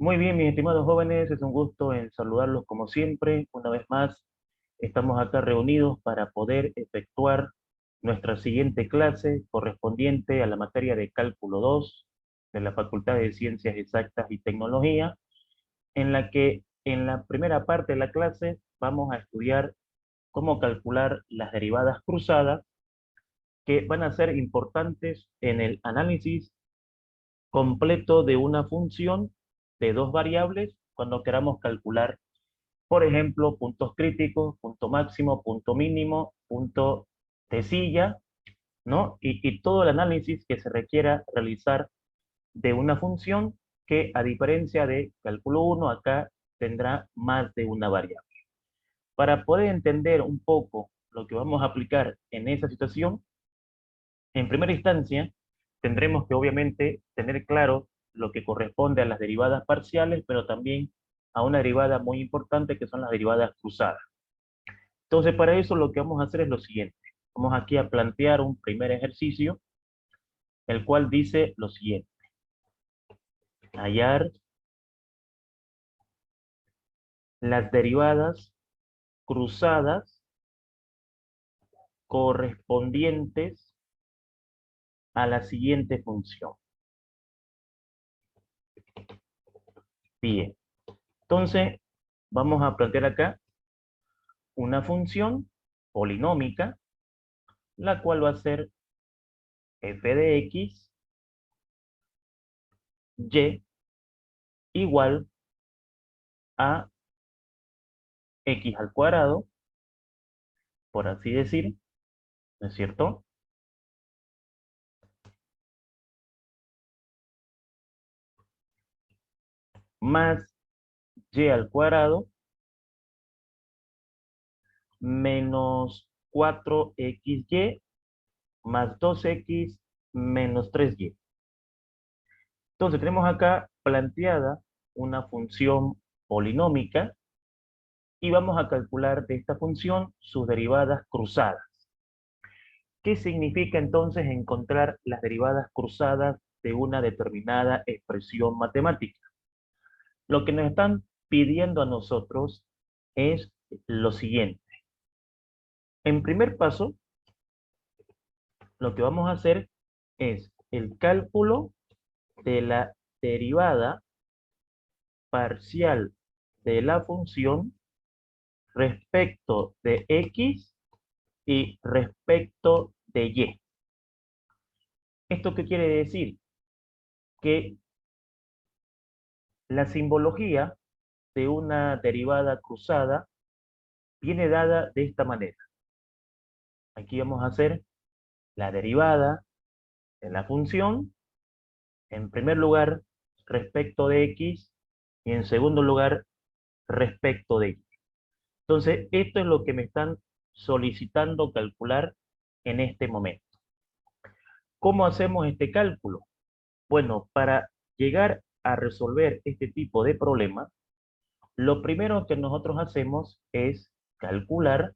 Muy bien, mis estimados jóvenes, es un gusto en saludarlos como siempre. Una vez más, estamos acá reunidos para poder efectuar nuestra siguiente clase correspondiente a la materia de Cálculo 2 de la Facultad de Ciencias Exactas y Tecnología, en la que en la primera parte de la clase vamos a estudiar cómo calcular las derivadas cruzadas que van a ser importantes en el análisis completo de una función de dos variables cuando queramos calcular, por ejemplo, puntos críticos, punto máximo, punto mínimo, punto de silla, ¿no? Y todo el análisis que se requiera realizar de una función que, a diferencia de cálculo 1, acá tendrá más de una variable. Para poder entender un poco lo que vamos a aplicar en esa situación, en primera instancia, tendremos que obviamente tener claro lo que corresponde a las derivadas parciales, pero también a una derivada muy importante que son las derivadas cruzadas. Entonces, para eso lo que vamos a hacer es lo siguiente. Vamos aquí a plantear un primer ejercicio, el cual dice lo siguiente. Hallar las derivadas cruzadas correspondientes a la siguiente función. Bien. Entonces, vamos a plantear acá una función polinómica, la cual va a ser f de x, y igual a x al cuadrado, por así decir, ¿no es cierto? Más y al cuadrado menos 4xy más 2x menos 3y. Entonces tenemos acá planteada una función polinómica y vamos a calcular de esta función sus derivadas cruzadas. ¿Qué significa entonces encontrar las derivadas cruzadas de una determinada expresión matemática? Lo que nos están pidiendo a nosotros es lo siguiente. En primer paso, lo que vamos a hacer es el cálculo de la derivada parcial de la función respecto de x y respecto de y. ¿Esto qué quiere decir? Que la simbología de una derivada cruzada viene dada de esta manera. Aquí vamos a hacer la derivada de la función, en primer lugar, respecto de x, y en segundo lugar, respecto de y. Entonces, esto es lo que me están solicitando calcular en este momento. ¿Cómo hacemos este cálculo? Bueno, para llegar a resolver este tipo de problema, lo primero que nosotros hacemos es calcular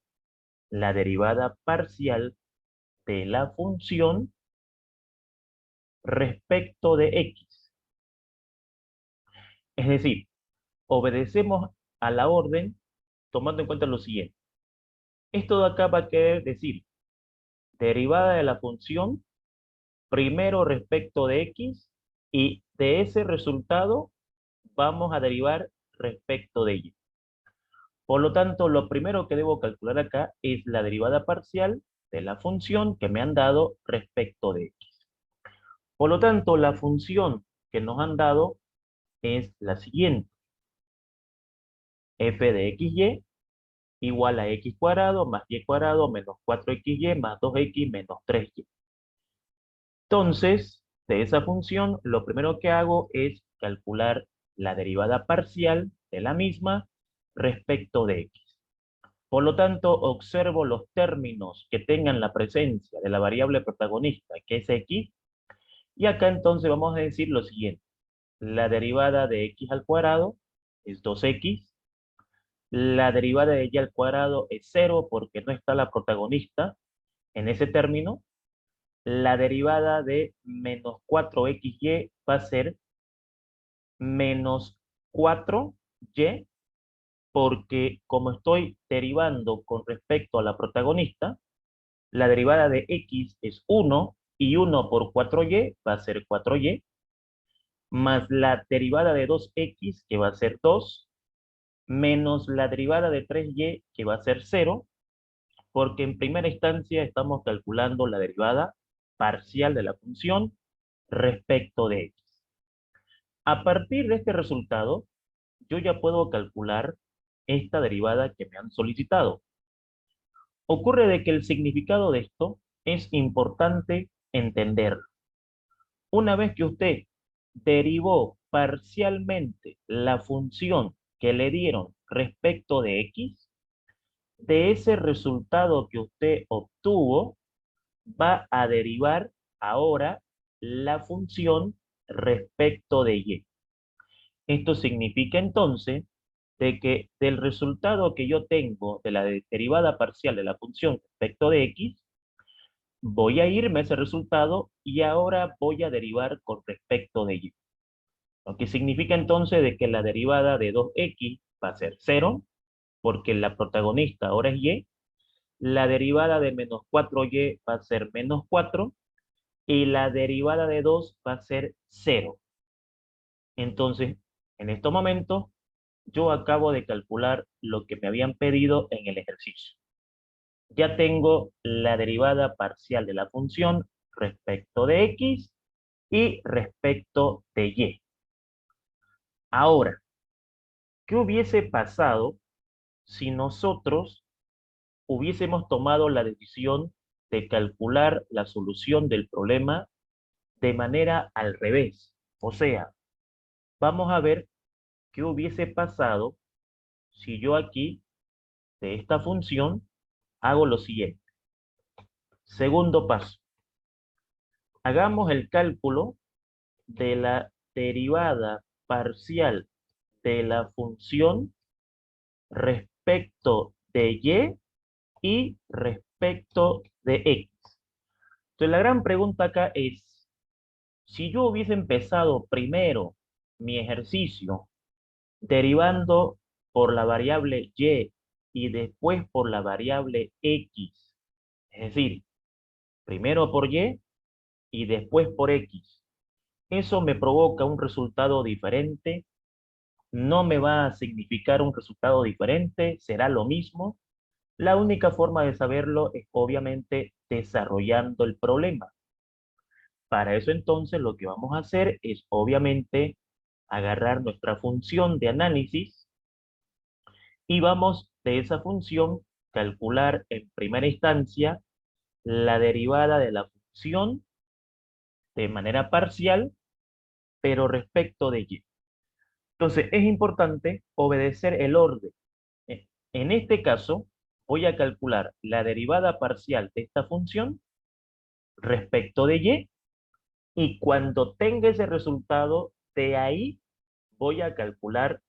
la derivada parcial de la función respecto de x. Es decir, obedecemos a la orden tomando en cuenta lo siguiente. Esto de acá va a querer decir derivada de la función primero respecto de x y de ese resultado vamos a derivar respecto de y. Por lo tanto, lo primero que debo calcular acá es la derivada parcial de la función que me han dado respecto de x. Por lo tanto, la función que nos han dado es la siguiente. F de xy igual a x cuadrado más y cuadrado menos 4xy más 2x menos 3y. Entonces, de esa función, lo primero que hago es calcular la derivada parcial de la misma respecto de x. Por lo tanto, observo los términos que tengan la presencia de la variable protagonista, que es x, y acá entonces vamos a decir lo siguiente. La derivada de x al cuadrado es 2x, la derivada de y al cuadrado es 0 porque no está la protagonista en ese término. La derivada de menos 4xy va a ser menos 4y, porque como estoy derivando con respecto a la protagonista, la derivada de x es 1, y 1 por 4y va a ser 4y, más la derivada de 2x, que va a ser 2, menos la derivada de 3y, que va a ser 0, porque en primera instancia estamos calculando la derivada parcial de la función respecto de x. A partir de este resultado, yo ya puedo calcular esta derivada que me han solicitado. Ocurre de que el significado de esto es importante entenderlo. Una vez que usted derivó parcialmente la función que le dieron respecto de x, de ese resultado que usted obtuvo, va a derivar ahora la función respecto de y. Esto significa entonces de que del resultado que yo tengo de la derivada parcial de la función respecto de x, voy a irme a ese resultado y ahora voy a derivar con respecto de y. Lo que significa entonces de que la derivada de 2x va a ser 0, porque la protagonista ahora es y. La derivada de menos 4y va a ser menos 4, y la derivada de 2 va a ser 0. Entonces, en estos momentos, yo acabo de calcular lo que me habían pedido en el ejercicio. Ya tengo la derivada parcial de la función respecto de x y respecto de y. Ahora, ¿qué hubiese pasado si nosotros hubiésemos tomado la decisión de calcular la solución del problema de manera al revés? O sea, vamos a ver qué hubiese pasado si yo aquí, de esta función, hago lo siguiente. Segundo paso. Hagamos el cálculo de la derivada parcial de la función respecto de y respecto de x. Entonces la gran pregunta acá es, si yo hubiese empezado primero mi ejercicio derivando por la variable y después por la variable x, es decir, primero por y después por x, eso me provoca un resultado diferente, no me va a significar un resultado diferente, será lo mismo. La única forma de saberlo es obviamente desarrollando el problema. Para eso entonces lo que vamos a hacer es obviamente agarrar nuestra función de análisis y vamos de esa función calcular en primera instancia la derivada de la función de manera parcial, pero respecto de y. Entonces es importante obedecer el orden. En este caso, voy a calcular la derivada parcial de esta función respecto de y cuando tenga ese resultado, de ahí voy a calcular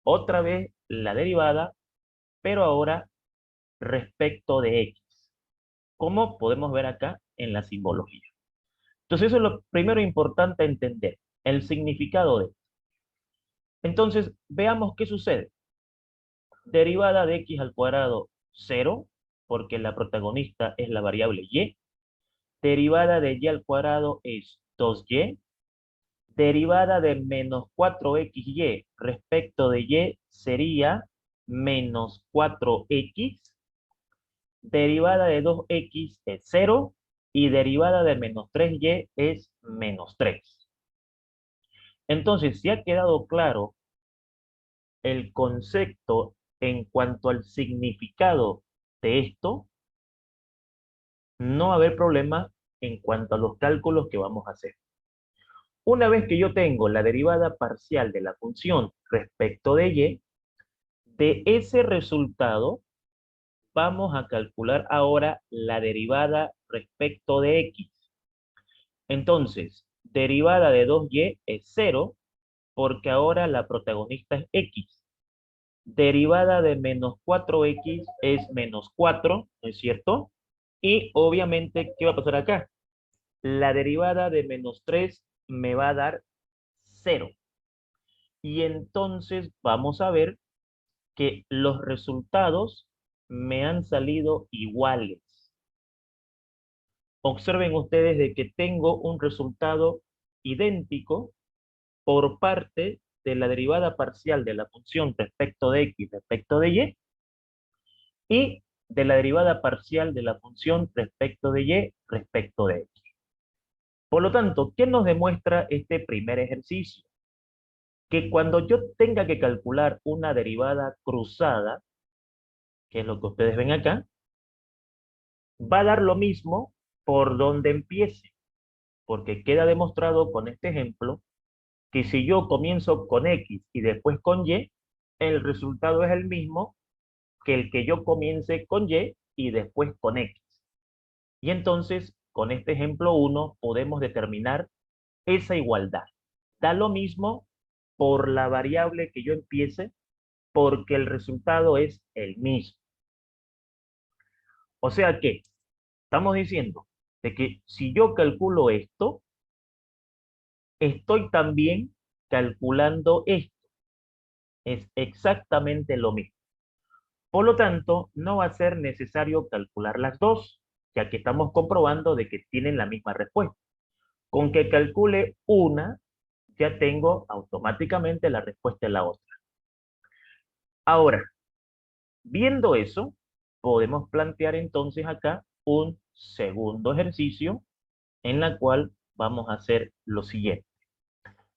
otra vez la derivada, pero ahora respecto de x, como podemos ver acá en la simbología. Entonces eso es lo primero importante entender, el significado de esto. Entonces, veamos qué sucede. Derivada de x al cuadrado 0, porque la protagonista es la variable y. Derivada de y al cuadrado es 2y. Derivada de menos 4xy respecto de y sería menos 4x. Derivada de 2x es 0. Y derivada de menos 3y es menos 3. Entonces, si ha quedado claro el concepto en cuanto al significado de esto, no va a haber problema en cuanto a los cálculos que vamos a hacer. Una vez que yo tengo la derivada parcial de la función respecto de y, de ese resultado vamos a calcular ahora la derivada respecto de x. Entonces, derivada de 2y es 0, porque ahora la protagonista es x. Derivada de menos 4x es menos 4, ¿no es cierto? Y obviamente, ¿qué va a pasar acá? La derivada de menos 3 me va a dar 0. y entonces vamos a ver que los resultados me han salido iguales. Observen ustedes de que tengo un resultado idéntico por parte de la derivada parcial de la función respecto de x respecto de y de la derivada parcial de la función respecto de y respecto de x. Por lo tanto, ¿qué nos demuestra este primer ejercicio? Que cuando yo tenga que calcular una derivada cruzada, que es lo que ustedes ven acá, va a dar lo mismo por donde empiece, porque queda demostrado con este ejemplo que si yo comienzo con X y después con Y, el resultado es el mismo que el que yo comience con y después con X. Y entonces, con este ejemplo 1, podemos determinar esa igualdad. Da lo mismo por la variable que yo empiece, porque el resultado es el mismo. O sea que, estamos diciendo de que si yo calculo esto, estoy también calculando esto. Es exactamente lo mismo. Por lo tanto, no va a ser necesario calcular las dos, ya que estamos comprobando de que tienen la misma respuesta. Con que calcule una, ya tengo automáticamente la respuesta de la otra. Ahora, viendo eso, podemos plantear entonces acá un segundo ejercicio en la cual vamos a hacer lo siguiente.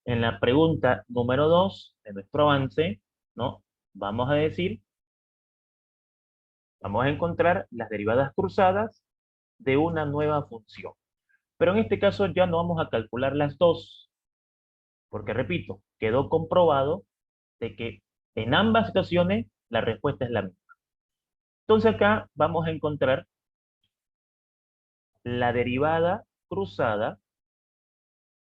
En la pregunta número 2 de nuestro avance, ¿no? Vamos a decir, vamos a encontrar las derivadas cruzadas de una nueva función. Pero en este caso ya no vamos a calcular las dos, porque repito, quedó comprobado de que en ambas situaciones la respuesta es la misma. Entonces acá vamos a encontrar la derivada cruzada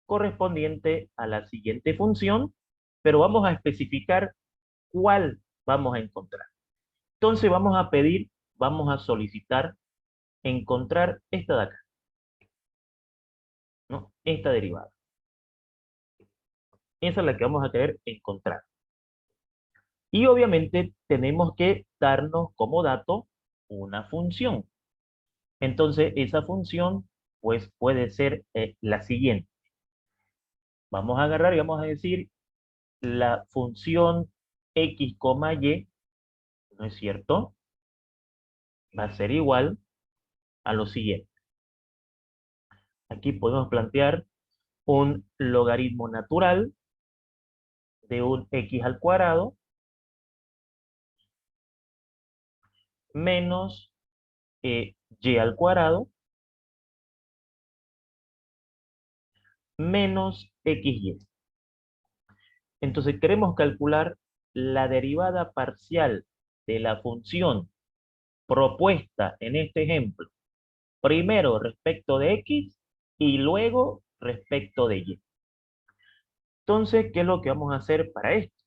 correspondiente a la siguiente función, pero vamos a especificar cuál vamos a encontrar. Entonces vamos a solicitar encontrar esta de acá, ¿no? Esta derivada. Esa es la que vamos a querer encontrar. Y obviamente tenemos que darnos como dato una función. Entonces esa función pues puede ser la siguiente. Vamos a agarrar y vamos a decir la función x, y, ¿no es cierto? Va a ser igual a lo siguiente. Aquí podemos plantear un logaritmo natural de un x al cuadrado menos y al cuadrado menos xy. Entonces queremos calcular la derivada parcial de la función propuesta en este ejemplo, primero respecto de x y luego respecto de y. Entonces, ¿qué es lo que vamos a hacer para esto?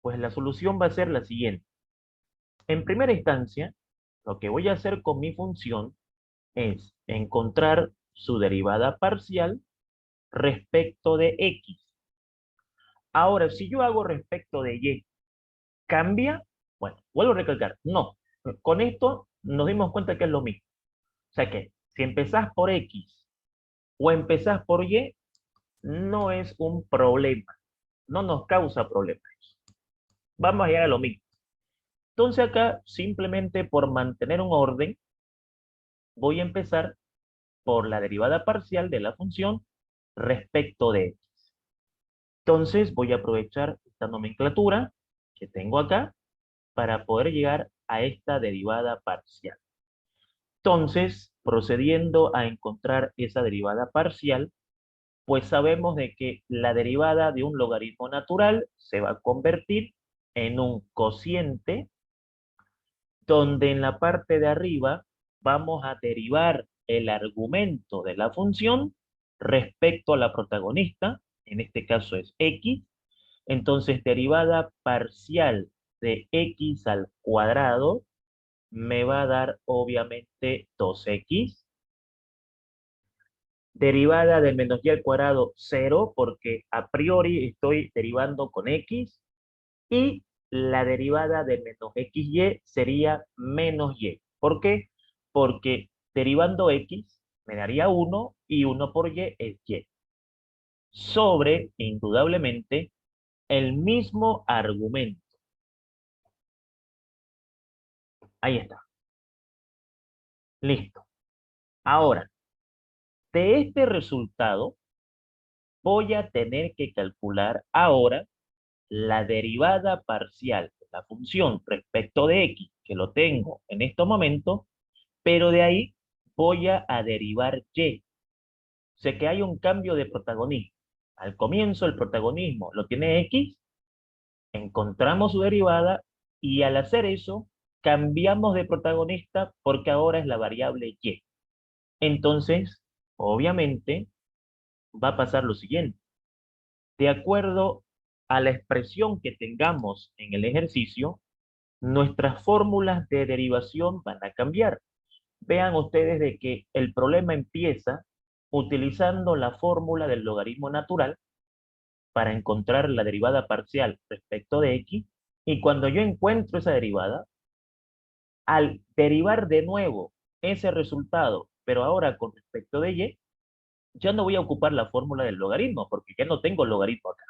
Pues la solución va a ser la siguiente. En primera instancia, lo que voy a hacer con mi función es encontrar su derivada parcial respecto de x. Ahora, si yo hago respecto de y, ¿cambia? Bueno, vuelvo a recalcar, no. Con esto nos dimos cuenta que es lo mismo. O sea que si empezás por x o empezás por y, no es un problema. No nos causa problemas. Vamos a llegar a lo mismo. Entonces acá, simplemente por mantener un orden, voy a empezar por la derivada parcial de la función respecto de x. Entonces voy a aprovechar esta nomenclatura que tengo acá para poder llegar a esta derivada parcial. Entonces, procediendo a encontrar esa derivada parcial, pues sabemos de que la derivada de un logaritmo natural se va a convertir en un cociente donde en la parte de arriba vamos a derivar el argumento de la función respecto a la protagonista, en este caso es x. Entonces derivada parcial de x al cuadrado me va a dar obviamente 2x Derivada de menos y al cuadrado, 0, porque a priori estoy derivando con x. Y la derivada de menos xy sería menos y. ¿Por qué? Porque derivando x me daría 1 y 1 por y es y. Sobre, indudablemente, el mismo argumento. Ahí está. Listo. Ahora, de este resultado voy a tener que calcular ahora la derivada parcial de la función respecto de x, que lo tengo en este momento, pero de ahí voy a derivar y. Sé que hay un cambio de protagonismo. Al comienzo el protagonismo lo tiene x, encontramos su derivada y al hacer eso cambiamos de protagonista porque ahora es la variable y. Entonces, obviamente, va a pasar lo siguiente. De acuerdo a la expresión que tengamos en el ejercicio, nuestras fórmulas de derivación van a cambiar. Vean ustedes de que el problema empieza utilizando la fórmula del logaritmo natural para encontrar la derivada parcial respecto de x, y cuando yo encuentro esa derivada, al derivar de nuevo ese resultado, pero ahora con respecto de y, ya no voy a ocupar la fórmula del logaritmo, porque ya no tengo logaritmo acá,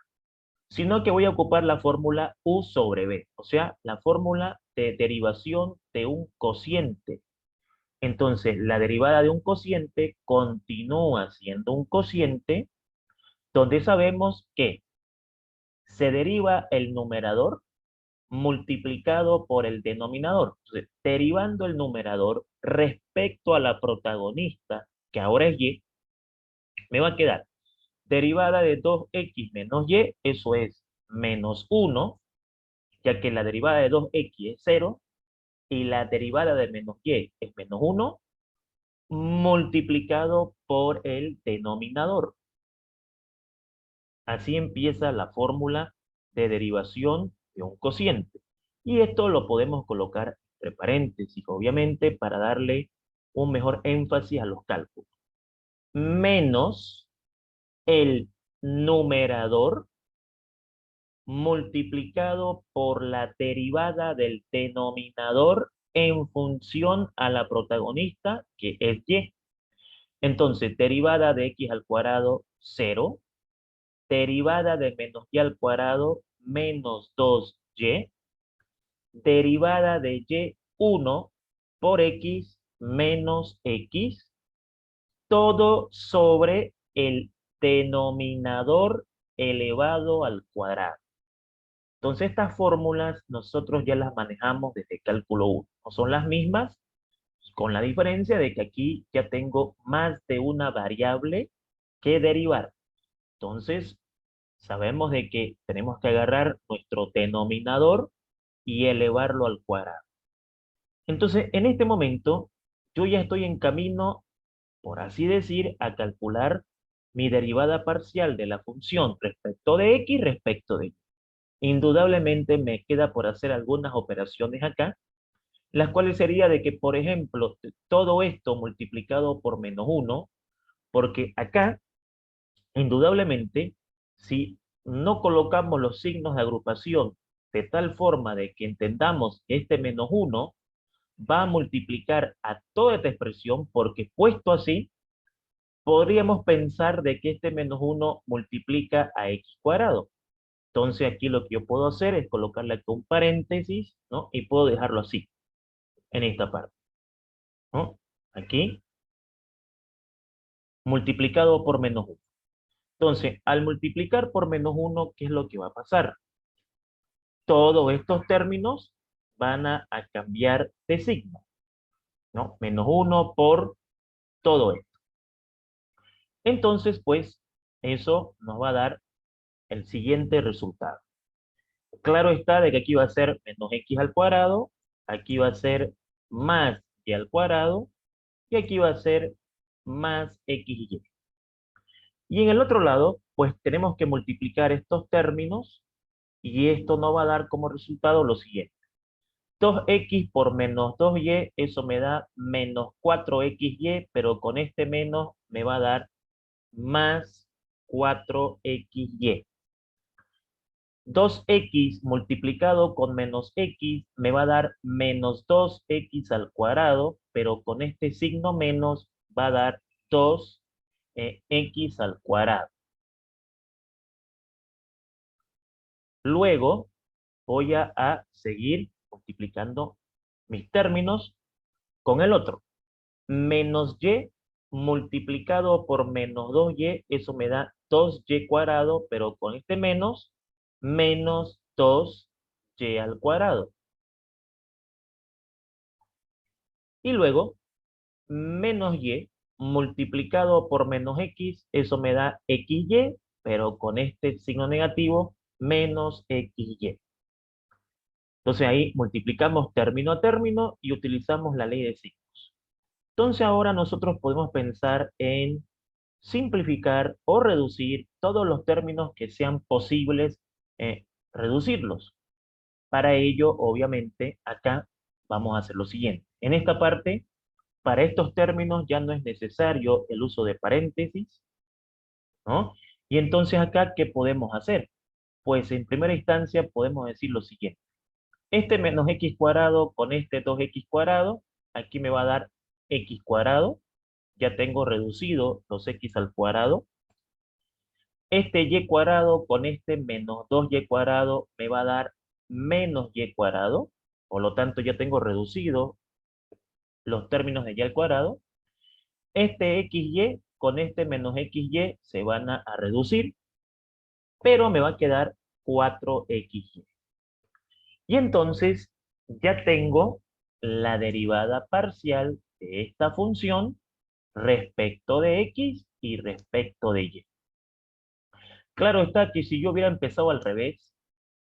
sino que voy a ocupar la fórmula u sobre b, o sea, la fórmula de derivación de un cociente. Entonces, la derivada de un cociente continúa siendo un cociente donde sabemos que se deriva el numerador multiplicado por el denominador. Entonces, derivando el numerador respecto a la protagonista, que ahora es y, me va a quedar derivada de 2x menos y, eso es menos 1, ya que la derivada de 2x es 0, y la derivada de menos y es menos 1, multiplicado por el denominador. Así empieza la fórmula de derivación de un cociente. Y esto lo podemos colocar entre paréntesis, obviamente, para darle un mejor énfasis a los cálculos. Menos el numerador multiplicado por la derivada del denominador en función a la protagonista, que es y. Entonces, derivada de x al cuadrado, 0. Derivada de menos y al cuadrado, menos 2y. Derivada de y, 1 por x menos x. Todo sobre el denominador elevado al cuadrado. Entonces, estas fórmulas nosotros ya las manejamos desde cálculo 1. No son las mismas, con la diferencia de que aquí ya tengo más de una variable que derivar. Entonces, sabemos de que tenemos que agarrar nuestro denominador y elevarlo al cuadrado. Entonces, en este momento, yo ya estoy en camino, por así decir, a calcular mi derivada parcial de la función respecto de x respecto de y. Indudablemente me queda por hacer algunas operaciones acá, las cuales sería de que, por ejemplo, todo esto multiplicado por menos 1, porque acá, indudablemente, si no colocamos los signos de agrupación de tal forma de que entendamos que este menos 1 va a multiplicar a toda esta expresión, porque puesto así, podríamos pensar de que este menos 1 multiplica a x cuadrado. Entonces aquí lo que yo puedo hacer es colocarle aquí un paréntesis, ¿no? Y puedo dejarlo así, en esta parte, ¿no? Aquí, multiplicado por menos 1. Entonces, al multiplicar por menos 1, ¿qué es lo que va a pasar? Todos estos términos van a cambiar de signo, ¿no? Menos 1 por todo esto. Entonces, pues, eso nos va a dar el siguiente resultado. Claro está de que aquí va a ser menos x al cuadrado, aquí va a ser más y al cuadrado, y aquí va a ser más xy. Y en el otro lado, pues tenemos que multiplicar estos términos, y esto nos va a dar como resultado lo siguiente. 2x por menos 2y, eso me da menos 4xy, pero con este menos me va a dar más 4xy. 2x multiplicado con menos x me va a dar menos 2x al cuadrado, pero con este signo menos va a dar 2x al cuadrado. Luego voy a seguir multiplicando mis términos con el otro. Menos y multiplicado por menos 2y, eso me da 2y cuadrado, pero con este menos 2y al cuadrado. Y luego, menos y multiplicado por menos x, eso me da xy, pero con este signo negativo, menos xy. Entonces ahí multiplicamos término a término y utilizamos la ley de signos. Entonces ahora nosotros podemos pensar en simplificar o reducir todos los términos que sean posibles reducirlos. Para ello, obviamente, acá vamos a hacer lo siguiente. En esta parte, para estos términos ya no es necesario el uso de paréntesis, ¿no? Y entonces acá, ¿qué podemos hacer? Pues en primera instancia podemos decir lo siguiente. Este menos x cuadrado con este 2x cuadrado, aquí me va a dar x cuadrado. Ya tengo reducido los x al cuadrado. Este y cuadrado con este menos 2y cuadrado me va a dar menos y cuadrado. Por lo tanto, ya tengo reducido los términos de y al cuadrado. Este xy con este menos xy se van a reducir, pero me va a quedar 4xy. Y entonces ya tengo la derivada parcial de esta función respecto de x y respecto de y. Claro está que si yo hubiera empezado al revés,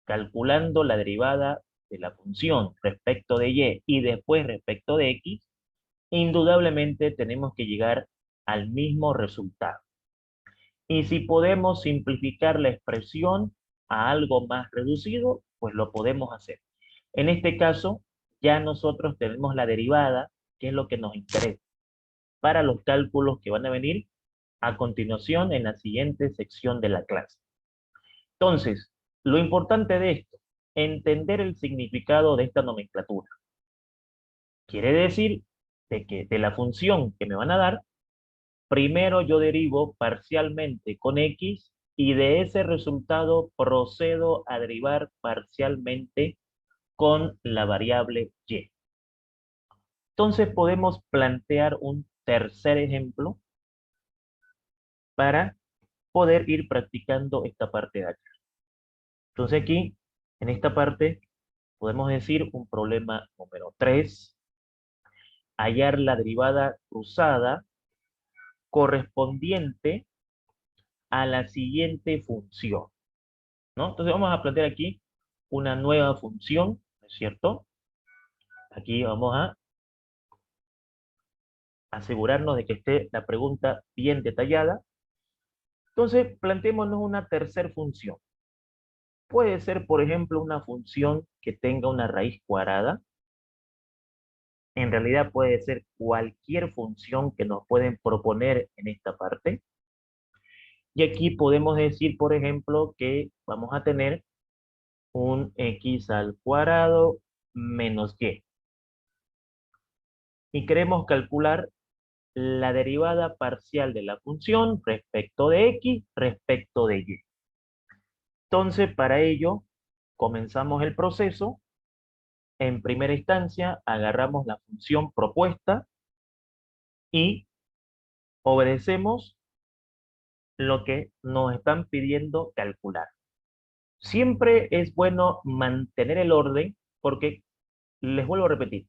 calculando la derivada de la función respecto de y después respecto de x, indudablemente tenemos que llegar al mismo resultado. Y si podemos simplificar la expresión a algo más reducido, pues lo podemos hacer. En este caso, ya nosotros tenemos la derivada, que es lo que nos interesa, para los cálculos que van a venir a continuación en la siguiente sección de la clase. Entonces, lo importante de esto, entender el significado de esta nomenclatura. Quiere decir de que de la función que me van a dar, primero yo derivo parcialmente con x y de ese resultado procedo a derivar parcialmente con la variable y. Entonces podemos plantear un tercer ejemplo para poder ir practicando esta parte de acá. Entonces aquí, en esta parte, podemos decir un problema número 3, hallar la derivada cruzada correspondiente a la siguiente función, ¿no? Entonces vamos a plantear aquí una nueva función, ¿no es cierto? Aquí vamos a asegurarnos de que esté la pregunta bien detallada. Entonces, planteémonos una tercera función. Puede ser, por ejemplo, una función que tenga una raíz cuadrada. En realidad puede ser cualquier función que nos pueden proponer en esta parte. Y aquí podemos decir, por ejemplo, que vamos a tener un x al cuadrado menos y. Y queremos calcular la derivada parcial de la función respecto de x, respecto de y. Entonces, para ello, comenzamos el proceso. En primera instancia, agarramos la función propuesta y obedecemos lo que nos están pidiendo calcular. Siempre es bueno mantener el orden porque, les vuelvo a repetir,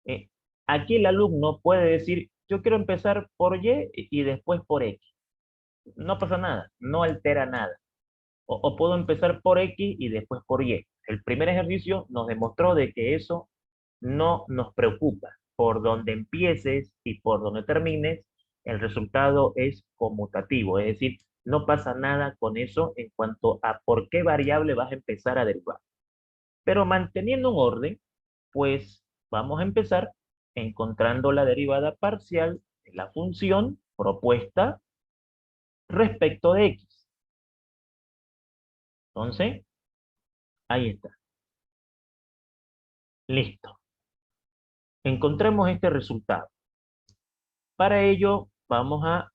eh, aquí el alumno puede decir, yo quiero empezar por y después por x. No pasa nada, no altera nada. O puedo empezar por x y después por y. El primer ejercicio nos demostró de que eso no nos preocupa. Por donde empieces y por donde termines, el resultado es conmutativo, es decir, no pasa nada con eso en cuanto a por qué variable vas a empezar a derivar. Pero manteniendo un orden, pues vamos a empezar encontrando la derivada parcial de la función propuesta respecto de x. Entonces, ahí está. Listo. Encontremos este resultado. Para ello, vamos a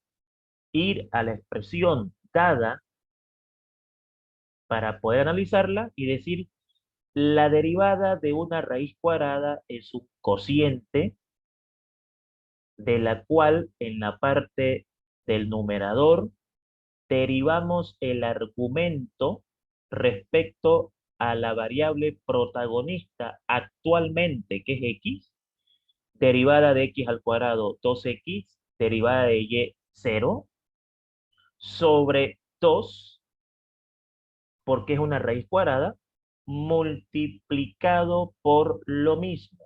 ir a la expresión dada para poder analizarla y decir la derivada de una raíz cuadrada es un cociente de la cual en la parte del numerador derivamos el argumento respecto a la variable protagonista actualmente, que es x, derivada de x al cuadrado 2x, derivada de y 0, sobre 2, porque es una raíz cuadrada, multiplicado por lo mismo.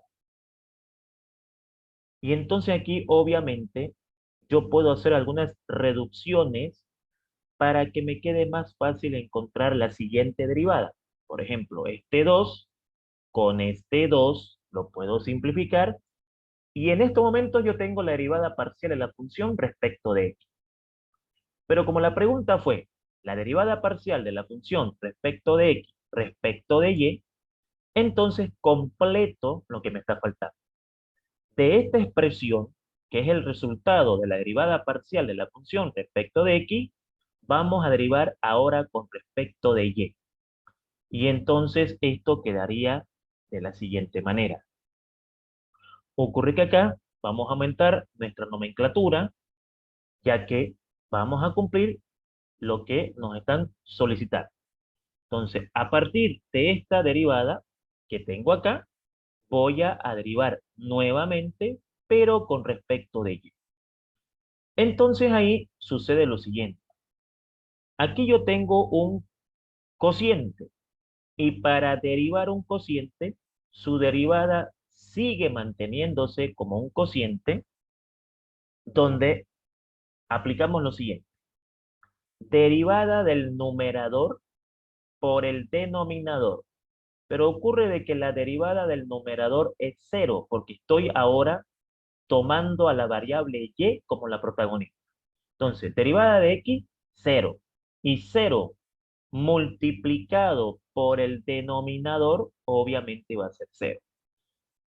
Y entonces aquí, obviamente, yo puedo hacer algunas reducciones para que me quede más fácil encontrar la siguiente derivada. Por ejemplo, este 2 con este 2 lo puedo simplificar y en estos momentos yo tengo la derivada parcial de la función respecto de x. Pero como la pregunta fue la derivada parcial de la función respecto de x respecto de y, entonces completo lo que me está faltando. De esta expresión, que es el resultado de la derivada parcial de la función respecto de x, vamos a derivar ahora con respecto de y. Y entonces esto quedaría de la siguiente manera. Ocurre que acá vamos a aumentar nuestra nomenclatura, ya que vamos a cumplir lo que nos están solicitando. Entonces, a partir de esta derivada que tengo acá, voy a derivar nuevamente, pero con respecto de y. Entonces ahí sucede lo siguiente. Aquí yo tengo un cociente y para derivar un cociente, su derivada sigue manteniéndose como un cociente donde aplicamos lo siguiente. Derivada del numerador por el denominador. Pero ocurre de que la derivada del numerador es 0 porque estoy ahora tomando a la variable y como la protagonista. Entonces, derivada de x, 0. Y 0 multiplicado por el denominador, obviamente va a ser 0.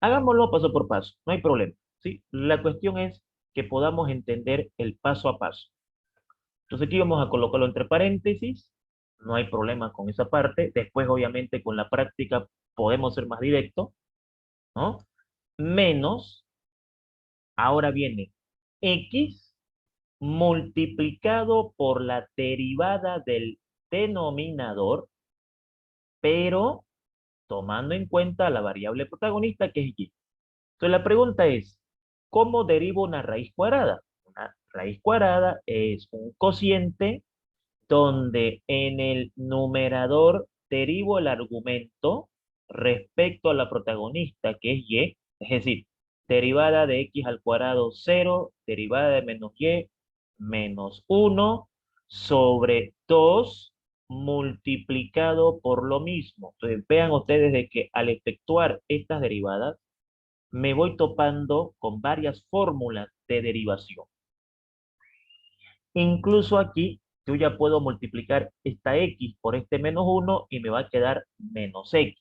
Hagámoslo paso por paso, no hay problema, ¿sí? La cuestión es que podamos entender el paso a paso. Entonces aquí vamos a colocarlo entre paréntesis, no hay problema con esa parte. Después, obviamente, con la práctica podemos ser más directos, ¿no? Menos, ahora viene x multiplicado por la derivada del denominador, pero tomando en cuenta la variable protagonista que es y. Entonces la pregunta es, ¿cómo derivo una raíz cuadrada? Una raíz cuadrada es un cociente donde en el numerador derivo el argumento respecto a la protagonista que es y, es decir, derivada de x al cuadrado 0, derivada de menos y menos 1 sobre 2 multiplicado por lo mismo. Entonces vean ustedes de que al efectuar estas derivadas me voy topando con varias fórmulas de derivación. Incluso aquí yo ya puedo multiplicar esta x por este menos 1 y me va a quedar menos x,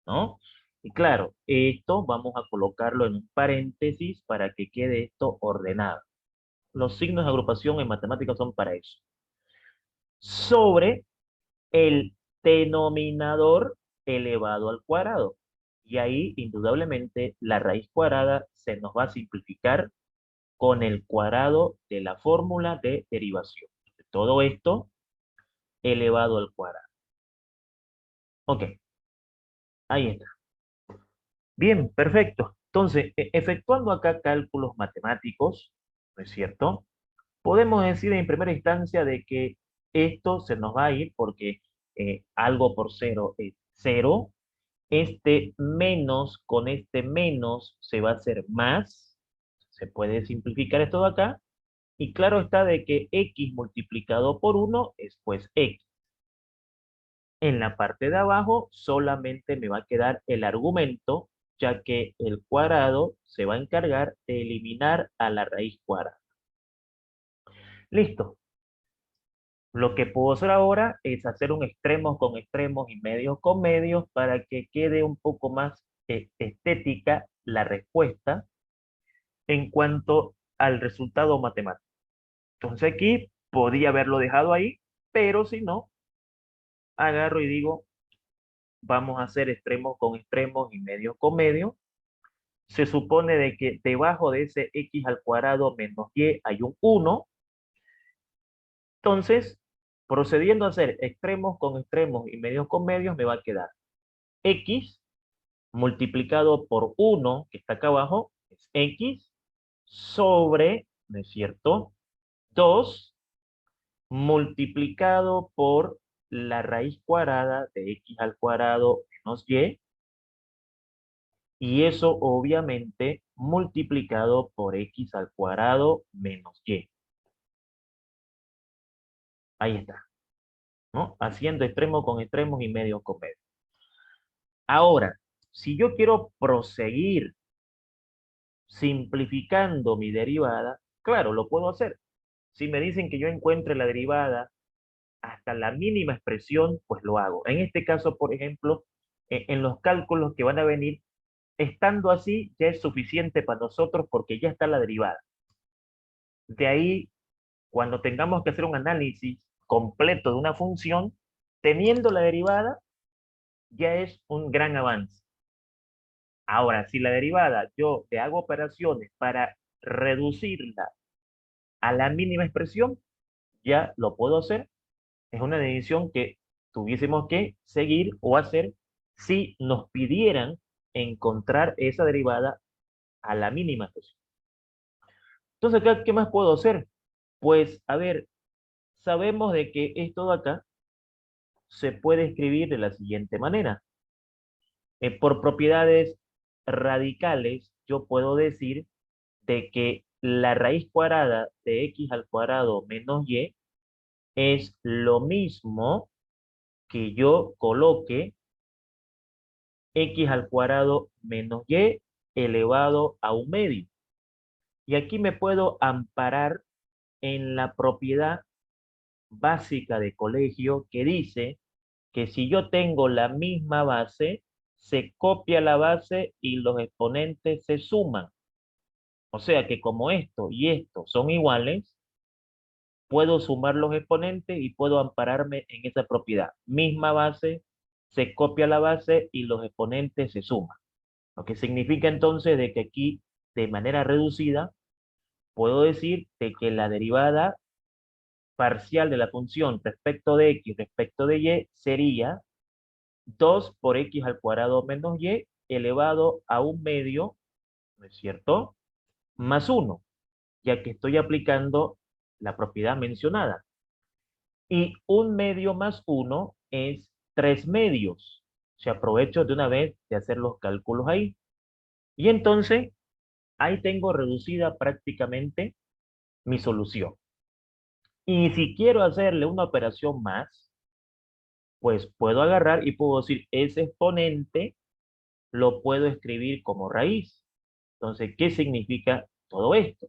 ¿no? Y claro, esto vamos a colocarlo en un paréntesis para que quede esto ordenado. Los signos de agrupación en matemáticas son para eso. Sobre el denominador elevado al cuadrado. Y ahí, indudablemente, la raíz cuadrada se nos va a simplificar con el cuadrado de la fórmula de derivación. Todo esto elevado al cuadrado. Ok, ahí está. Bien, perfecto. Entonces, efectuando acá cálculos matemáticos, ¿no es cierto? Podemos decir en primera instancia de que esto se nos va a ir porque algo por cero es cero. Este menos con este menos se va a hacer más. Se puede simplificar esto de acá. Y claro está de que x multiplicado por 1 es pues x. En la parte de abajo solamente me va a quedar el argumento, ya que el cuadrado se va a encargar de eliminar a la raíz cuadrada. Listo. Lo que puedo hacer ahora es hacer un extremos con extremos y medios con medios para que quede un poco más estética la respuesta en cuanto al resultado matemático. Entonces aquí podía haberlo dejado ahí, pero si no, agarro y digo, vamos a hacer extremos con extremos y medios con medios. Se supone de que debajo de ese x al cuadrado menos y hay un 1. Entonces, procediendo a hacer extremos con extremos y medios con medios, me va a quedar x multiplicado por 1, que está acá abajo, es x sobre, ¿no es cierto? 2 multiplicado por la raíz cuadrada de x al cuadrado menos y eso obviamente multiplicado por x al cuadrado menos y. Ahí está, ¿no? Haciendo extremos con extremos y medios con medios. Ahora, si yo quiero proseguir simplificando mi derivada, claro, lo puedo hacer. Si me dicen que yo encuentre la derivada hasta la mínima expresión, pues lo hago. En este caso, por ejemplo, en los cálculos que van a venir, estando así ya es suficiente para nosotros porque ya está la derivada. De ahí, cuando tengamos que hacer un análisis completo de una función, teniendo la derivada, ya es un gran avance. Ahora, si la derivada yo te hago operaciones para reducirla a la mínima expresión, ya lo puedo hacer. Es una decisión que tuviésemos que seguir o hacer si nos pidieran encontrar esa derivada a la mínima expresión. Entonces, ¿qué más puedo hacer? Pues, a ver, sabemos de que esto de acá se puede escribir de la siguiente manera. Por propiedades radicales, yo puedo decir de que la raíz cuadrada de x al cuadrado menos y es lo mismo que yo coloque x al cuadrado menos y elevado a un medio. Y aquí me puedo amparar en la propiedad básica de colegio que dice que si yo tengo la misma base, se copia la base y los exponentes se suman. O sea que como esto y esto son iguales, puedo sumar los exponentes y puedo ampararme en esa propiedad. Misma base, se copia la base y los exponentes se suman. Lo que significa entonces de que aquí, de manera reducida, puedo decir de que la derivada parcial de la función respecto de x respecto de y sería 2 por x al cuadrado menos y elevado a un medio, ¿no es cierto? Más 1, ya que estoy aplicando la propiedad mencionada. Y un medio más 1 es 3 medios. Se aprovecho de una vez de hacer los cálculos ahí. Y entonces, ahí tengo reducida prácticamente mi solución. Y si quiero hacerle una operación más, pues puedo agarrar y puedo decir, ese exponente lo puedo escribir como raíz. Entonces, ¿qué significa todo esto?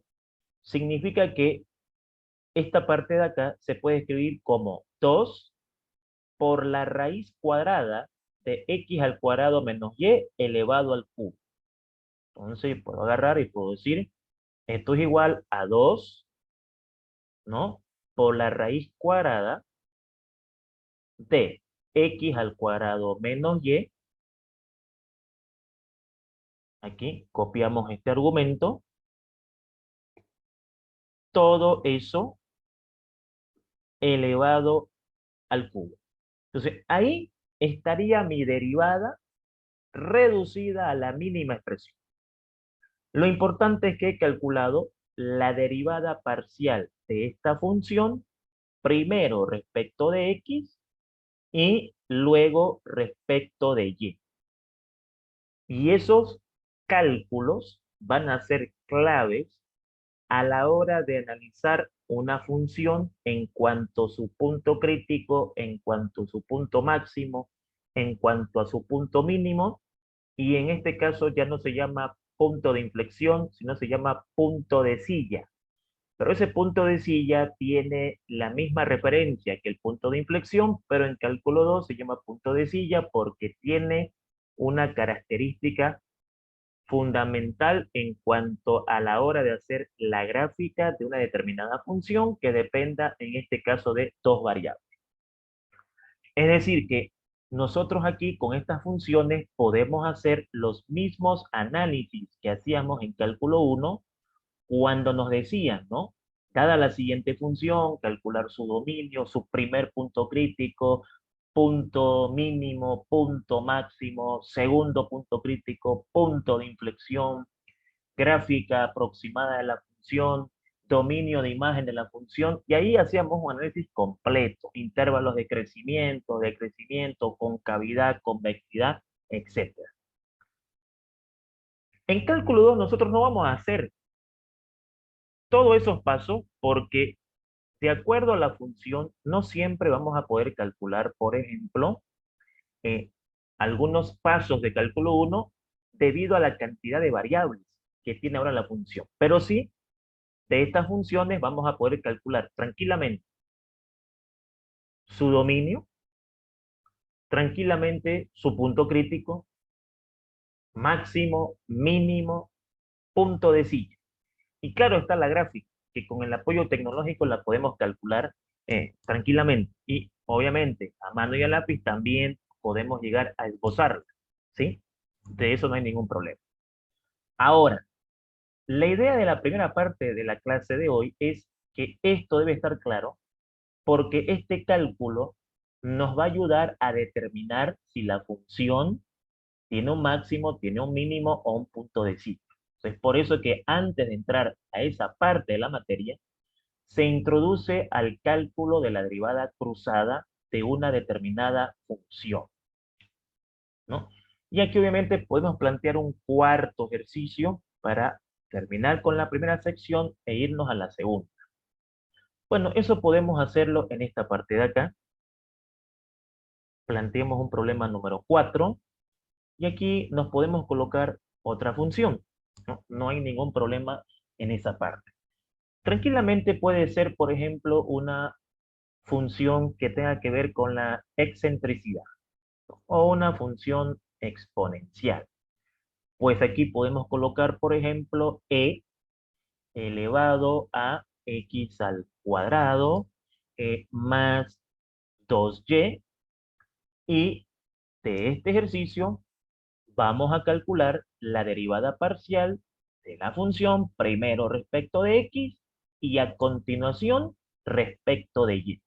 Significa que esta parte de acá se puede escribir como 2 por la raíz cuadrada de x al cuadrado menos y elevado al cubo. Entonces, puedo agarrar y puedo decir, esto es igual a 2, ¿no? Por la raíz cuadrada de x al cuadrado menos y. Aquí copiamos este argumento. Todo eso elevado al cubo. Entonces, ahí estaría mi derivada reducida a la mínima expresión. Lo importante es que he calculado la derivada parcial de esta función, primero respecto de x y luego respecto de y. Y esos cálculos van a ser claves a la hora de analizar una función en cuanto a su punto crítico, en cuanto a su punto máximo, en cuanto a su punto mínimo, y en este caso ya no se llama punto de inflexión, sino se llama punto de silla. Pero ese punto de silla tiene la misma referencia que el punto de inflexión, pero en cálculo 2 se llama punto de silla porque tiene una característica fundamental en cuanto a la hora de hacer la gráfica de una determinada función que dependa, en este caso, de dos variables. Es decir, que nosotros aquí con estas funciones podemos hacer los mismos análisis que hacíamos en cálculo 1 cuando nos decían, ¿no? Dada la siguiente función, calcular su dominio, su primer punto crítico, punto mínimo, punto máximo, segundo punto crítico, punto de inflexión, gráfica aproximada de la función, dominio de imagen de la función, y ahí hacíamos un análisis completo, intervalos de crecimiento, concavidad, convexidad, etcétera. En cálculo 2 nosotros no vamos a hacer todos esos pasos porque de acuerdo a la función no siempre vamos a poder calcular, por ejemplo, eh, algunos pasos de cálculo 1 debido a la cantidad de variables que tiene ahora la función. Pero sí, de estas funciones vamos a poder calcular tranquilamente su dominio, tranquilamente su punto crítico, máximo, mínimo, punto de silla. Y claro está la gráfica, que con el apoyo tecnológico la podemos calcular tranquilamente. Y obviamente a mano y a lápiz también podemos llegar a esbozarla, ¿sí? De eso no hay ningún problema. Ahora, la idea de la primera parte de la clase de hoy es que esto debe estar claro porque este cálculo nos va a ayudar a determinar si la función tiene un máximo, tiene un mínimo o un punto de cita. Entonces, por eso que antes de entrar a esa parte de la materia, se introduce al cálculo de la derivada cruzada de una determinada función, ¿no? Y aquí obviamente podemos plantear un cuarto ejercicio para terminar con la primera sección e irnos a la segunda. Bueno, eso podemos hacerlo en esta parte de acá. Planteemos un problema número 4 y aquí nos podemos colocar otra función, ¿no? No hay ningún problema en esa parte. Tranquilamente puede ser, por ejemplo, una función que tenga que ver con la excentricidad o una función exponencial. Pues aquí podemos colocar, por ejemplo, e elevado a x al cuadrado más 2y, y de este ejercicio vamos a calcular la derivada parcial de la función primero respecto de x y a continuación respecto de y.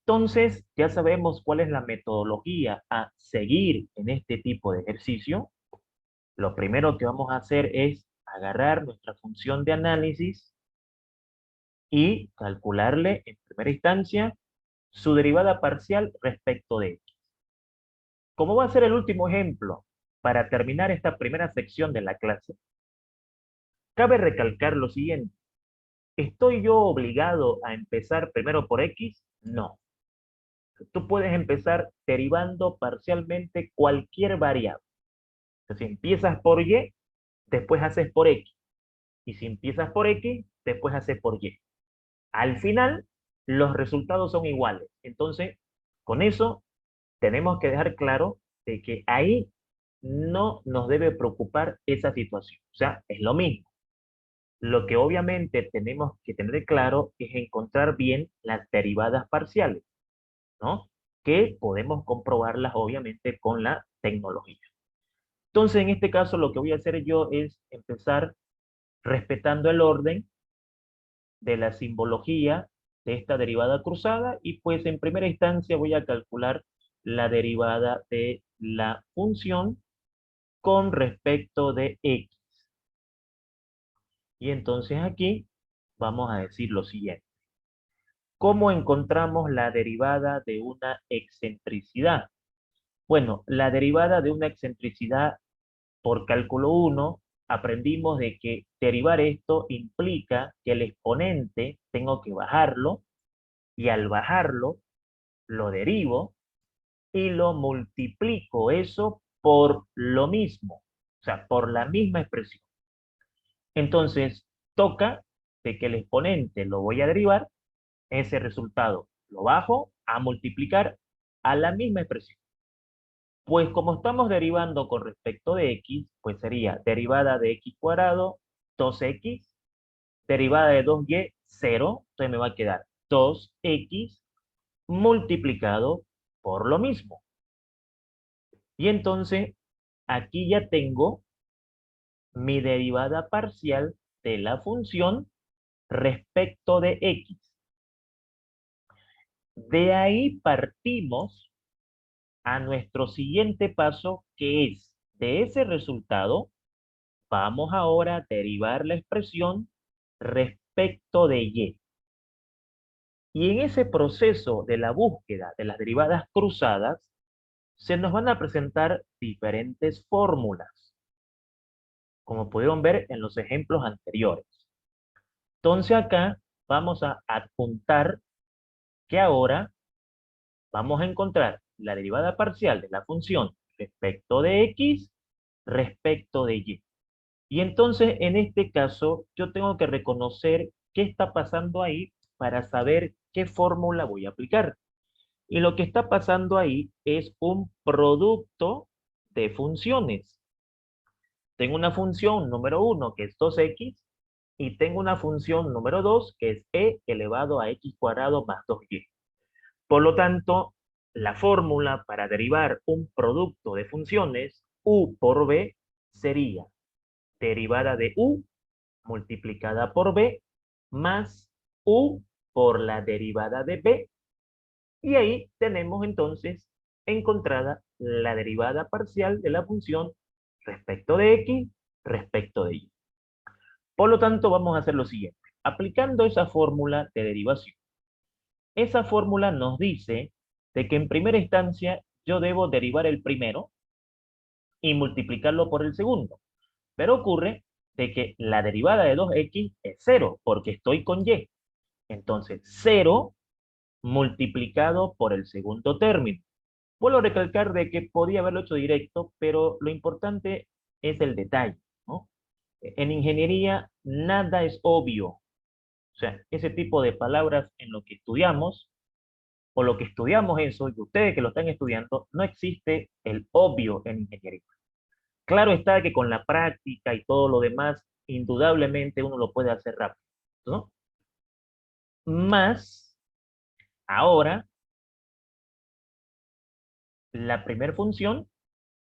Entonces, ya sabemos cuál es la metodología a seguir en este tipo de ejercicio. Lo primero que vamos a hacer es agarrar nuestra función de análisis y calcularle en primera instancia su derivada parcial respecto de x. Como va a ser el último ejemplo para terminar esta primera sección de la clase, cabe recalcar lo siguiente. ¿Estoy yo obligado a empezar primero por x? No. Tú puedes empezar derivando parcialmente cualquier variable. Entonces, si empiezas por y, después haces por x. Y si empiezas por x, después haces por y. Al final, los resultados son iguales. Entonces, con eso, tenemos que dejar claro de que ahí no nos debe preocupar esa situación. O sea, es lo mismo. Lo que obviamente tenemos que tener claro es encontrar bien las derivadas parciales, ¿no? Que podemos comprobarlas obviamente con la tecnología. Entonces, en este caso, lo que voy a hacer yo es empezar respetando el orden de la simbología de esta derivada cruzada y pues en primera instancia voy a calcular la derivada de la función con respecto de x. Y entonces aquí vamos a decir lo siguiente. ¿Cómo encontramos la derivada de una excentricidad? Bueno, la derivada de una excentricidad por cálculo 1 aprendimos de que derivar esto implica que el exponente tengo que bajarlo y al bajarlo lo derivo y lo multiplico eso por lo mismo, o sea, por la misma expresión. Entonces, toca de que el exponente lo voy a derivar, ese resultado lo bajo a multiplicar a la misma expresión. Pues como estamos derivando con respecto de x, pues sería derivada de x cuadrado, 2x, derivada de 2y, 0, entonces me va a quedar 2x multiplicado por lo mismo. Y entonces, aquí ya tengo mi derivada parcial de la función respecto de x. De ahí partimos a nuestro siguiente paso, que es, de ese resultado, vamos ahora a derivar la expresión respecto de y. Y en ese proceso de la búsqueda de las derivadas cruzadas, se nos van a presentar diferentes fórmulas, como pudieron ver en los ejemplos anteriores. Entonces acá vamos a adjuntar que ahora vamos a encontrar la derivada parcial de la función respecto de x respecto de y. Y entonces en este caso yo tengo que reconocer qué está pasando ahí para saber qué fórmula voy a aplicar. Y lo que está pasando ahí es un producto de funciones. Tengo una función número 1 que es 2x y tengo una función número 2 que es e elevado a x cuadrado más 2y. Por lo tanto, la fórmula para derivar un producto de funciones u por b sería derivada de u multiplicada por b más u por la derivada de b. Y ahí tenemos entonces encontrada la derivada parcial de la función respecto de x respecto de y. Por lo tanto, vamos a hacer lo siguiente. Aplicando esa fórmula de derivación. Esa fórmula nos dice de que en primera instancia yo debo derivar el primero y multiplicarlo por el segundo. Pero ocurre de que la derivada de 2x es 0, porque estoy con y. Entonces, 0 multiplicado por el segundo término. Vuelvo a recalcar de que podía haberlo hecho directo, pero lo importante es el detalle, ¿no? En ingeniería nada es obvio. O sea, ese tipo de palabras en lo que estudiamos, o lo que estudiamos eso, y ustedes que lo están estudiando, no existe el obvio en ingeniería. Claro está que con la práctica y todo lo demás, indudablemente uno lo puede hacer rápido, ¿no? Más, ahora, la primera función,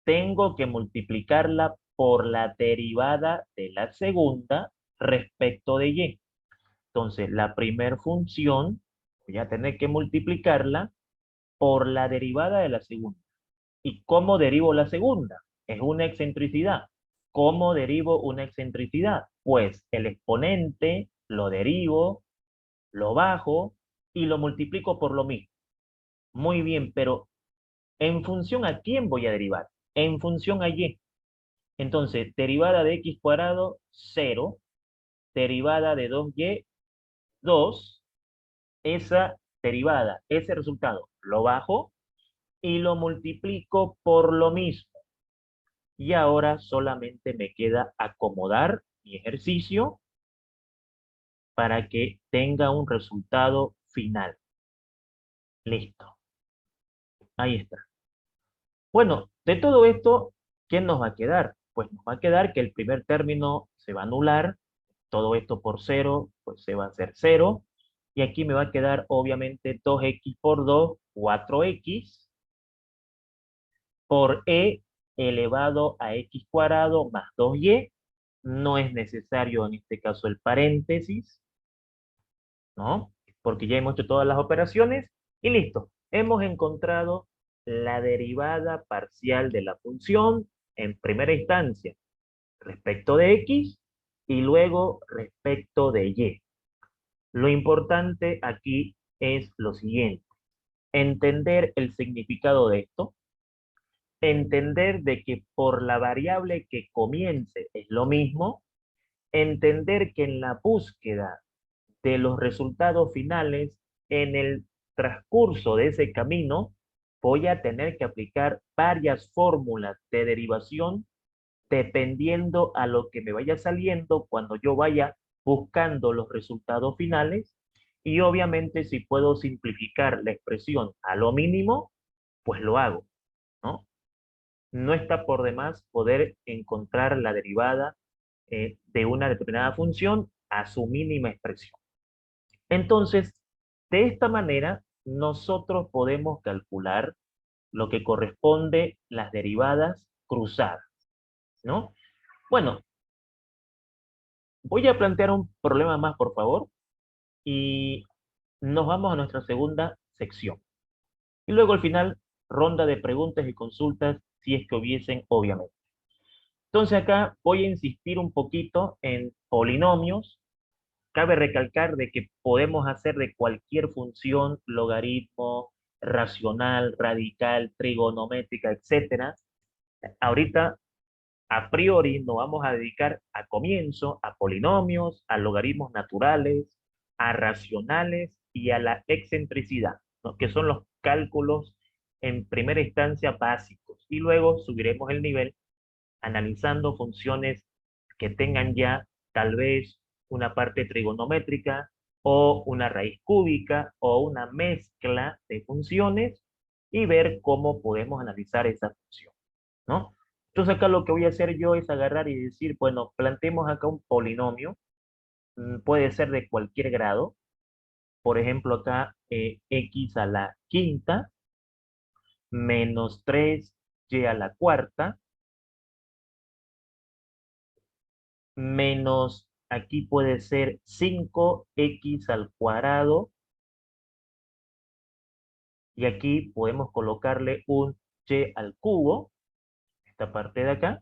tengo que multiplicarla por la derivada de la segunda respecto de y. Entonces, la primera función, voy a tener que multiplicarla por la derivada de la segunda. ¿Y cómo derivo la segunda? Es una excentricidad. ¿Cómo derivo una excentricidad? Pues el exponente lo derivo, lo bajo y lo multiplico por lo mismo. Muy bien, pero ¿en función a quién voy a derivar? En función a y. Entonces, derivada de x cuadrado, 0. Derivada de 2y, 2. Esa derivada, ese resultado, lo bajo y lo multiplico por lo mismo. Y ahora solamente me queda acomodar mi ejercicio para que tenga un resultado final. Listo. Ahí está. Bueno, de todo esto, ¿qué nos va a quedar? Pues nos va a quedar que el primer término se va a anular, todo esto por 0, pues se va a hacer 0, y aquí me va a quedar obviamente 2x por 2, 4x, por e elevado a x cuadrado más 2y, no es necesario en este caso el paréntesis, ¿no? Porque ya hemos hecho todas las operaciones, y listo, hemos encontrado la derivada parcial de la función en primera instancia respecto de x y luego respecto de y. Lo importante aquí es lo siguiente: entender el significado de esto, entender de que por la variable que comience es lo mismo, entender que en la búsqueda de los resultados finales, en el transcurso de ese camino, voy a tener que aplicar varias fórmulas de derivación dependiendo a lo que me vaya saliendo cuando yo vaya buscando los resultados finales y obviamente si puedo simplificar la expresión a lo mínimo, pues lo hago, ¿no? No está por demás poder encontrar la derivada de una determinada función a su mínima expresión. Entonces, de esta manera, nosotros podemos calcular lo que corresponde las derivadas cruzadas, ¿no? Bueno, voy a plantear un problema más, por favor, y nos vamos a nuestra segunda sección. Y luego al final, ronda de preguntas y consultas, si es que hubiesen, obviamente. Entonces acá voy a insistir un poquito en polinomios. Cabe recalcar de que podemos hacer de cualquier función, logaritmo, racional, radical, trigonométrica, etcétera. Ahorita, a priori, nos vamos a dedicar a comienzo a polinomios, a logaritmos naturales, a racionales y a la excentricidad, ¿no? Que son los cálculos en primera instancia básicos. Y luego subiremos el nivel analizando funciones que tengan ya tal vez una parte trigonométrica o una raíz cúbica o una mezcla de funciones y ver cómo podemos analizar esa función, ¿no? Entonces acá lo que voy a hacer yo es agarrar y decir, bueno, planteemos acá un polinomio, puede ser de cualquier grado, por ejemplo acá x a la quinta menos 3y a la cuarta menos, aquí puede ser 5x al cuadrado, y aquí podemos colocarle un y al cubo, esta parte de acá,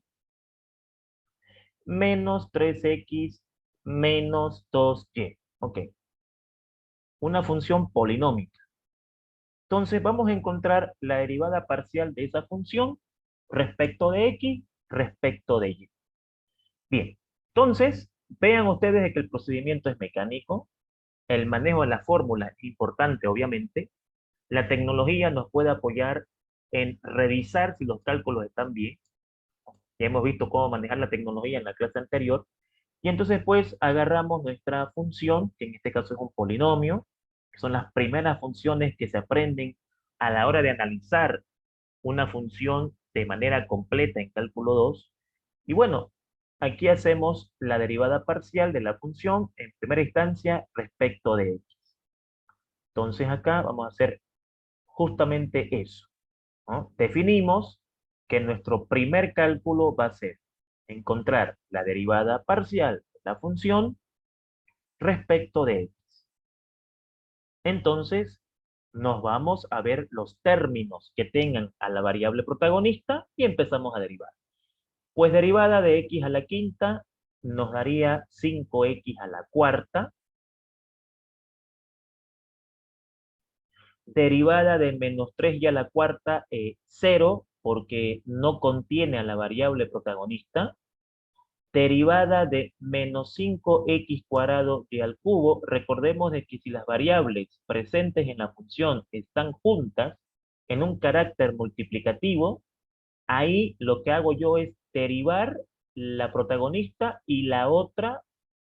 menos 3x menos 2y. Ok, una función polinómica. Entonces vamos a encontrar la derivada parcial de esa función respecto de x, respecto de y. Bien, entonces vean ustedes de que el procedimiento es mecánico, el manejo de la fórmula es importante, obviamente. La tecnología nos puede apoyar en revisar si los cálculos están bien. Ya hemos visto cómo manejar la tecnología en la clase anterior. Y entonces, pues, agarramos nuestra función, que en este caso es un polinomio, que son las primeras funciones que se aprenden a la hora de analizar una función de manera completa en cálculo 2. Y bueno, aquí hacemos la derivada parcial de la función en primera instancia respecto de x. Entonces acá vamos a hacer justamente eso, ¿no? Definimos que nuestro primer cálculo va a ser encontrar la derivada parcial de la función respecto de x. Entonces, nos vamos a ver los términos que tengan a la variable protagonista y empezamos a derivar. Pues derivada de x a la quinta nos daría 5x a la cuarta. Derivada de menos 3y a la cuarta, 0, porque no contiene a la variable protagonista. Derivada de menos 5x cuadrado y al cubo, recordemos de que si las variables presentes en la función están juntas en un carácter multiplicativo, ahí lo que hago yo es derivar la protagonista y la otra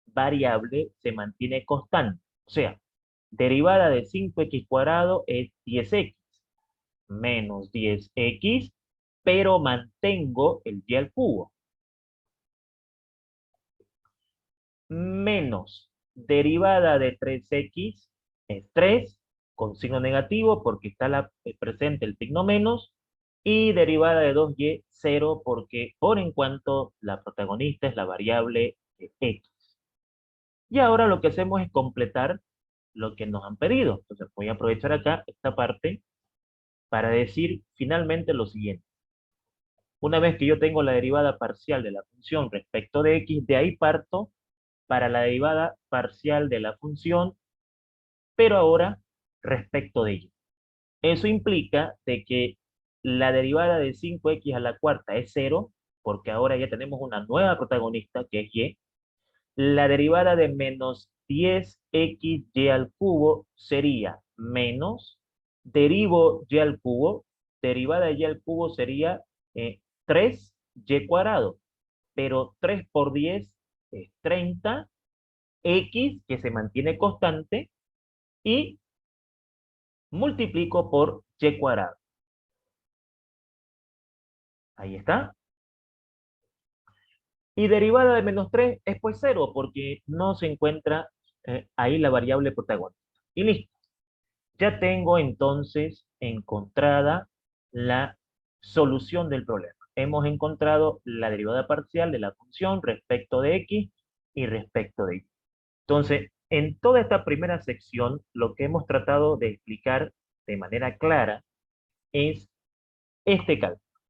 variable se mantiene constante. O sea, derivada de 5x cuadrado es 10x menos 10x, pero mantengo el y al cubo. Menos derivada de 3x es 3, con signo negativo porque está presente el signo menos, y derivada de 2y, 0, porque por en cuanto la protagonista es la variable x. Y ahora lo que hacemos es completar lo que nos han pedido. Entonces voy a aprovechar acá esta parte para decir finalmente lo siguiente. Una vez que yo tengo la derivada parcial de la función respecto de x, de ahí parto para la derivada parcial de la función, pero ahora respecto de y. Eso implica de que la derivada de 5x a la cuarta es 0, porque ahora ya tenemos una nueva protagonista que es y. La derivada de menos 10xy al cubo sería menos, derivo y al cubo, derivada de y al cubo sería 3y cuadrado, pero 3 por 10 es 30, X que se mantiene constante y multiplico por Y cuadrado. Ahí está. Y derivada de menos 3 es pues 0 porque no se encuentra ahí la variable protagonista. Y listo. Ya tengo entonces encontrada la solución del problema. Hemos encontrado la derivada parcial de la función respecto de x y respecto de y. Entonces, en toda esta primera sección, lo que hemos tratado de explicar de manera clara es este cálculo,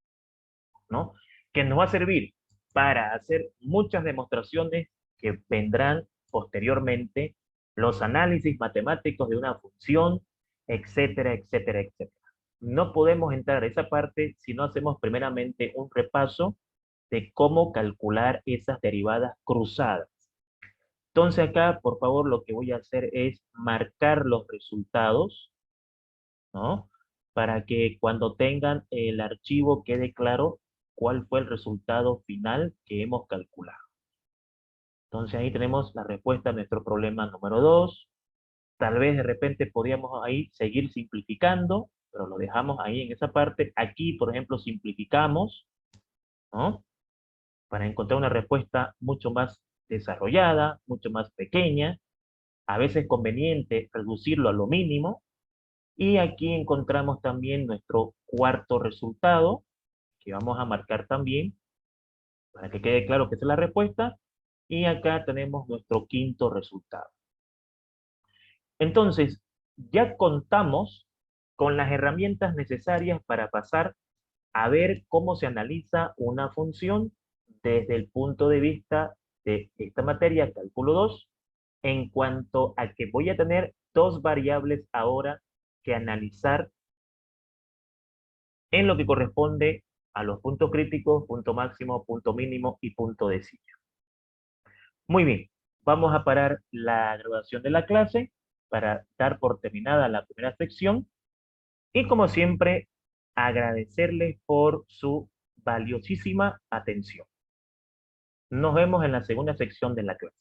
¿no? Que nos va a servir para hacer muchas demostraciones que vendrán posteriormente, los análisis matemáticos de una función, etcétera, etcétera, etcétera. No podemos entrar a esa parte si no hacemos primeramente un repaso de cómo calcular esas derivadas cruzadas. Entonces acá, por favor, lo que voy a hacer es marcar los resultados, ¿no? Para que cuando tengan el archivo quede claro cuál fue el resultado final que hemos calculado. Entonces ahí tenemos la respuesta a nuestro problema número 2. Tal vez de repente podríamos ahí seguir simplificando, pero lo dejamos ahí en esa parte. Aquí, por ejemplo, simplificamos, ¿no? Para encontrar una respuesta mucho más desarrollada, mucho más pequeña. A veces es conveniente reducirlo a lo mínimo. Y aquí encontramos también nuestro cuarto resultado, que vamos a marcar también, para que quede claro que esa es la respuesta. Y acá tenemos nuestro quinto resultado. Entonces, ya contamos con las herramientas necesarias para pasar a ver cómo se analiza una función desde el punto de vista de esta materia, cálculo 2, en cuanto a que voy a tener dos variables ahora que analizar en lo que corresponde a los puntos críticos, punto máximo, punto mínimo y punto decimal. Muy bien, vamos a parar la grabación de la clase para dar por terminada la primera sección y como siempre agradecerles por su valiosísima atención. Nos vemos en la segunda sección de la clase.